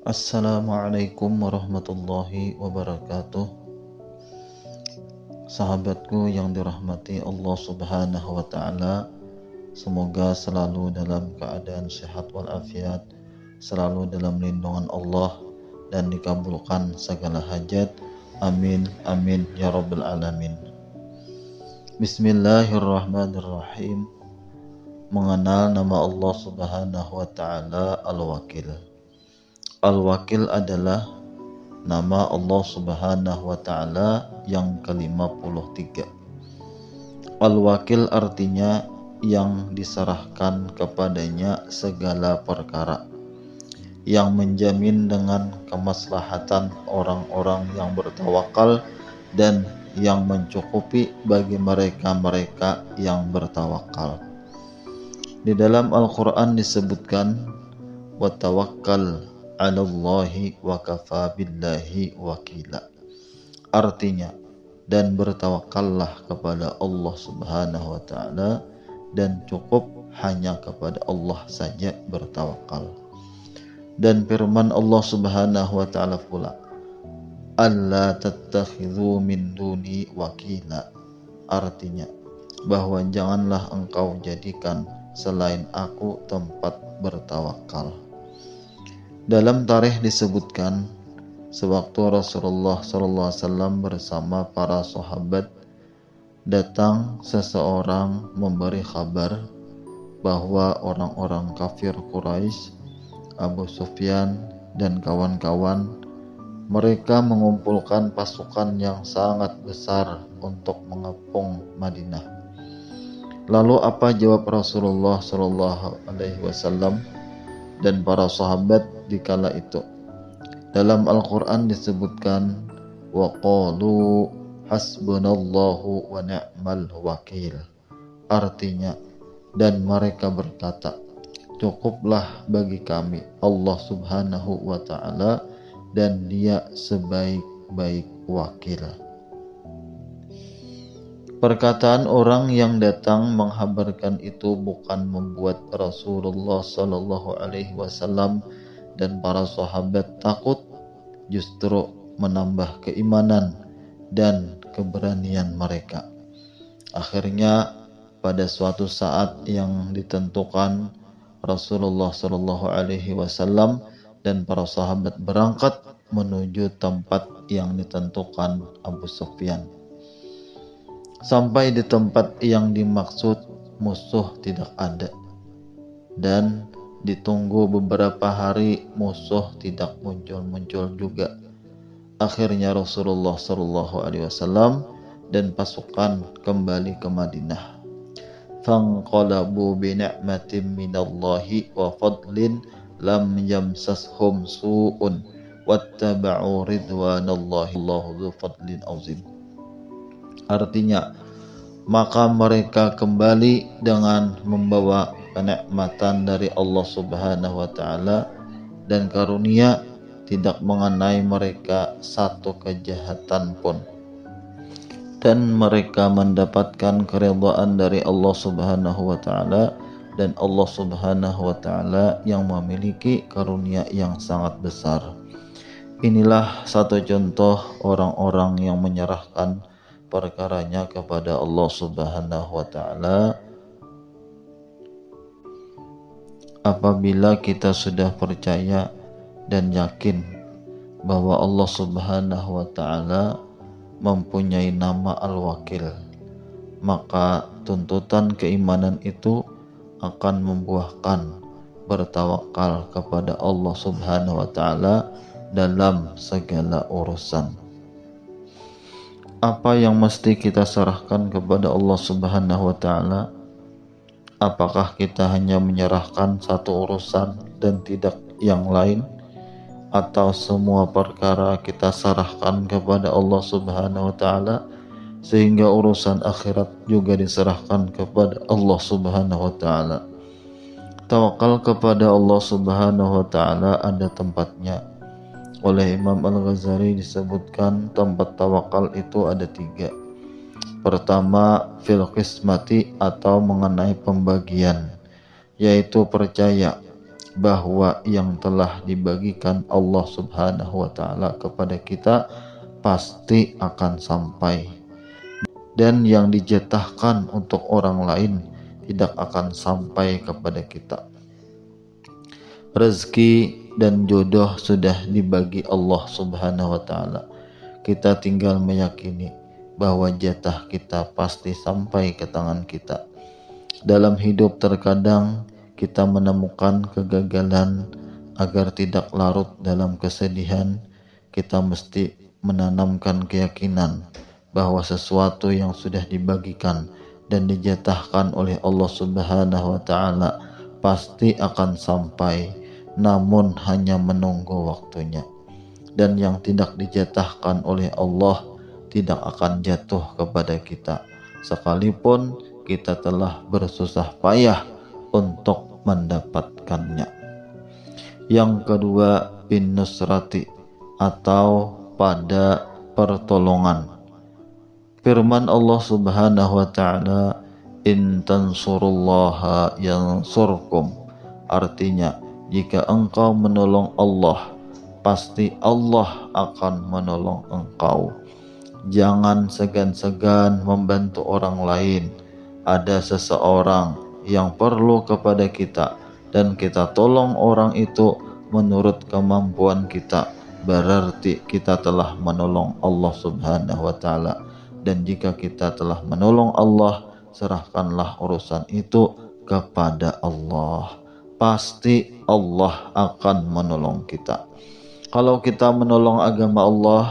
Assalamualaikum warahmatullahi wabarakatuh. Sahabatku yang dirahmati Allah Subhanahu wa taala, semoga selalu dalam keadaan sehat walafiat, selalu dalam lindungan Allah dan dikabulkan segala hajat. Amin amin ya rabbal alamin. Bismillahirrahmanirrahim. Mengenal nama Allah Subhanahu wa taala Al-Wakil. Al-Wakil adalah nama Allah Subhanahu wa ta'ala yang ke-53. Al-Wakil artinya yang diserahkan kepadanya segala perkara, yang menjamin dengan kemaslahatan orang-orang yang bertawakal dan yang mencukupi bagi mereka-mereka yang bertawakal. Di dalam Al-Quran disebutkan وَتَوَكَّلْ 'alallahi wa kafa billahi wakila. Artinya, dan bertawakallah kepada Allah Subhanahu wa taala dan cukup hanya kepada Allah saja bertawakal. Dan firman Allah Subhanahu wa taala pula, alla tattakhidhu min duni wakila. Artinya, bahwa janganlah engkau jadikan selain aku tempat bertawakal. Dalam tarikh disebutkan, sewaktu Rasulullah SAW bersama para sahabat, datang seseorang memberi kabar bahwa orang-orang kafir Quraisy, Abu Sufyan dan kawan-kawan, mereka mengumpulkan pasukan yang sangat besar untuk mengepung Madinah. Lalu apa jawab Rasulullah SAW dan para sahabat di kala itu? Dalam Al-Quran disebutkan, wa qalu hasbunallahu wa ni'mal wakil. Artinya, dan mereka berkata, cukuplah bagi kami Allah Subhanahu wa ta'ala dan dia sebaik-baik wakil. Perkataan orang yang datang menghabarkan itu bukan membuat Rasulullah SAW dan para sahabat takut, justru menambah keimanan dan keberanian mereka. Akhirnya pada suatu saat yang ditentukan, Rasulullah SAW dan para sahabat berangkat menuju tempat yang ditentukan Abu Sufyan. Sampai di tempat yang dimaksud, musuh tidak ada, dan ditunggu beberapa hari musuh tidak muncul-muncul juga. Akhirnya Rasulullah SAW dan pasukan kembali ke Madinah. Fanqalabu bi ni'matin minallahi wa fadlin lam yamsashum su'un wattaba'u ridwanallahi Allahu dzu fadlin azim. Artinya, maka mereka kembali dengan membawa kenikmatan dari Allah Subhanahu wa taala dan karunia tidak mengenai mereka satu kejahatan pun. Dan mereka mendapatkan keridhaan dari Allah Subhanahu wa taala, dan Allah Subhanahu wa taala yang memiliki karunia yang sangat besar. Inilah satu contoh orang-orang yang menyerahkan perkaranya kepada Allah Subhanahu wa taala. Apabila kita sudah percaya dan yakin bahwa Allah Subhanahu wa taala mempunyai nama Al-Wakil, maka tuntutan keimanan itu akan membuahkan bertawakal kepada Allah Subhanahu wa taala dalam segala urusan. Apa yang mesti kita serahkan kepada Allah Subhanahu wa ta'ala? Apakah kita hanya menyerahkan satu urusan dan tidak yang lain? Atau semua perkara kita serahkan kepada Allah Subhanahu wa ta'ala, sehingga urusan akhirat juga diserahkan kepada Allah Subhanahu wa ta'ala? Tawakal kepada Allah Subhanahu wa ta'ala ada tempatnya. Oleh Imam Al-Ghazali disebutkan tempat tawakal itu ada 3. Pertama, fil qismati atau mengenai pembagian, yaitu percaya bahwa yang telah dibagikan Allah Subhanahu wa Ta'ala kepada kita pasti akan sampai, dan yang dijatahkan untuk orang lain tidak akan sampai kepada kita. Rezeki dan jodoh sudah dibagi Allah Subhanahu wa Ta'ala. Kita tinggal meyakini bahwa jatah kita pasti sampai ke tangan kita. Dalam hidup terkadang kita menemukan kegagalan. Agar tidak larut dalam kesedihan, kita mesti menanamkan keyakinan bahwa sesuatu yang sudah dibagikan dan dijatahkan oleh Allah Subhanahu wa Ta'ala pasti akan sampai, namun hanya menunggu waktunya. Dan yang tidak dijatahkan oleh Allah tidak akan jatuh kepada kita, sekalipun kita telah bersusah payah untuk mendapatkannya. Yang kedua, bin nusrati, atau pada pertolongan. Firman Allah Subhanahu wa Ta'ala, in tansurullaha yansurkum, artinya jika engkau menolong Allah, pasti Allah akan menolong engkau. Jangan segan-segan membantu orang lain. Ada seseorang yang perlu kepada kita dan kita tolong orang itu menurut kemampuan kita, berarti kita telah menolong Allah Subhanahu wa Ta'ala. Dan jika kita telah menolong Allah, serahkanlah urusan itu kepada Allah. Pasti Allah akan menolong kita. Kalau kita menolong agama Allah,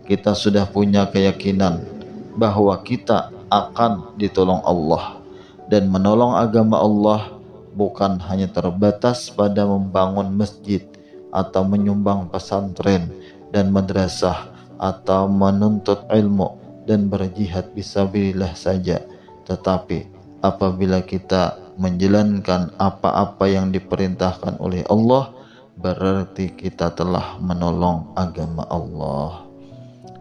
kita sudah punya keyakinan bahwa kita akan ditolong Allah. Dan menolong agama Allah bukan hanya terbatas pada membangun masjid atau menyumbang pesantren dan madrasah atau menuntut ilmu dan berjihad fisabilillah saja, tetapi apabila kita menjalankan apa-apa yang diperintahkan oleh Allah, berarti kita telah menolong agama Allah.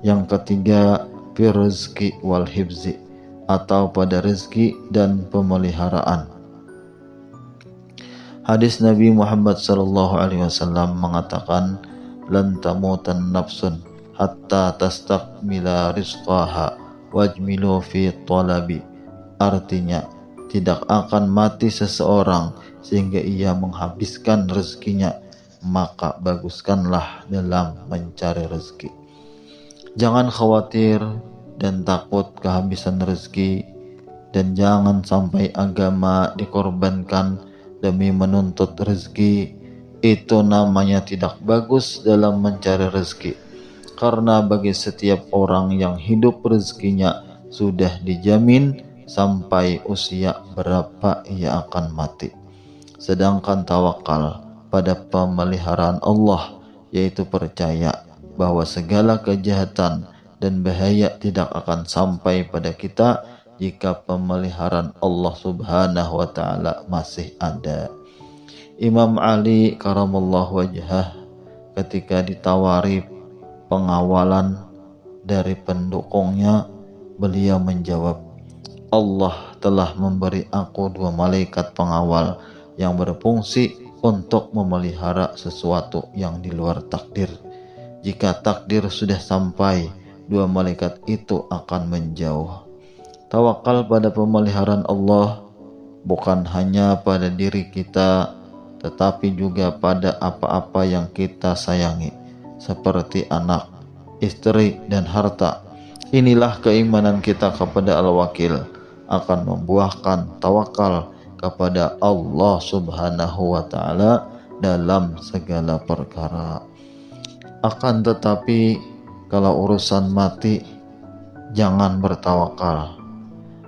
Yang ketiga, fi rizqi wal hifzi, atau pada rezeki dan pemeliharaan. Hadis Nabi Muhammad SAW mengatakan, lan tamutan nafsun hatta tastakmila rizqaha wajmilu fi talabi, artinya tidak akan mati seseorang sehingga ia menghabiskan rezekinya, maka baguskanlah dalam mencari rezeki. Jangan khawatir dan takut kehabisan rezeki, dan jangan sampai agama dikorbankan demi menuntut rezeki. Itu namanya tidak bagus dalam mencari rezeki. Karena bagi setiap orang yang hidup rezekinya sudah dijamin sampai usia berapa ia akan mati. Sedangkan tawakal pada pemeliharaan Allah, yaitu percaya bahwa segala kejahatan dan bahaya tidak akan sampai pada kita jika pemeliharaan Allah Subhanahu wa Ta'ala masih ada. Imam Ali karamallahu wajhah ketika ditawari pengawalan dari pendukungnya, beliau menjawab, Allah telah memberi aku 2 malaikat pengawal yang berfungsi untuk memelihara sesuatu yang di luar takdir. Jika takdir sudah sampai, 2 malaikat itu akan menjauh. Tawakal pada pemeliharaan Allah bukan hanya pada diri kita, tetapi juga pada apa-apa yang kita sayangi, seperti anak, istri, dan harta. Inilah keimanan kita kepada Al-Wakil akan membuahkan tawakal kepada Allah Subhanahu wa Ta'ala dalam segala perkara. Akan tetapi kalau urusan mati, jangan bertawakal.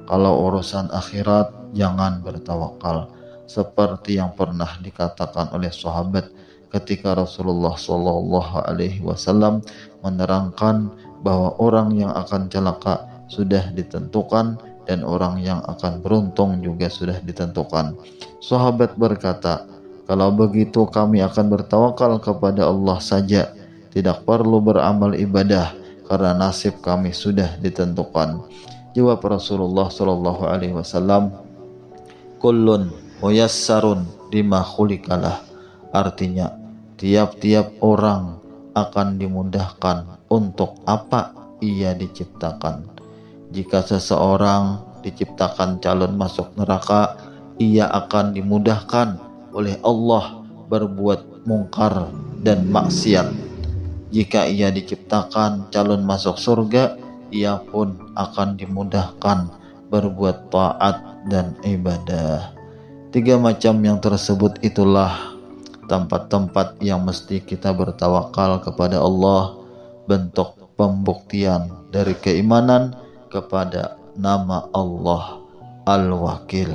Kalau urusan akhirat, jangan bertawakal. Seperti yang pernah dikatakan oleh sahabat ketika Rasulullah SAW menerangkan bahwa orang yang akan celaka sudah ditentukan dan orang yang akan beruntung juga sudah ditentukan. Sahabat berkata, kalau begitu kami akan bertawakal kepada Allah saja, tidak perlu beramal ibadah karena nasib kami sudah ditentukan. Jawab Rasulullah SAW, kullun muyassarun lima khuliqalah, Artinya, tiap-tiap orang akan dimudahkan untuk apa ia diciptakan. Jika seseorang diciptakan calon masuk neraka, ia akan dimudahkan oleh Allah berbuat mungkar dan maksiat. Jika ia diciptakan calon masuk surga, ia pun akan dimudahkan berbuat taat dan ibadah. 3 macam yang tersebut itulah tempat-tempat yang mesti kita bertawakal kepada Allah, bentuk pembuktian dari keimanan kepada nama Allah Al-Wakil,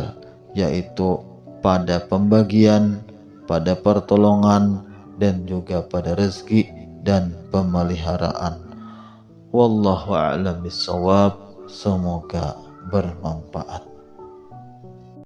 yaitu pada pembagian, pada pertolongan, dan juga pada rezeki dan pemeliharaan. Wallahu a'lam bishawab. Semoga bermanfaat.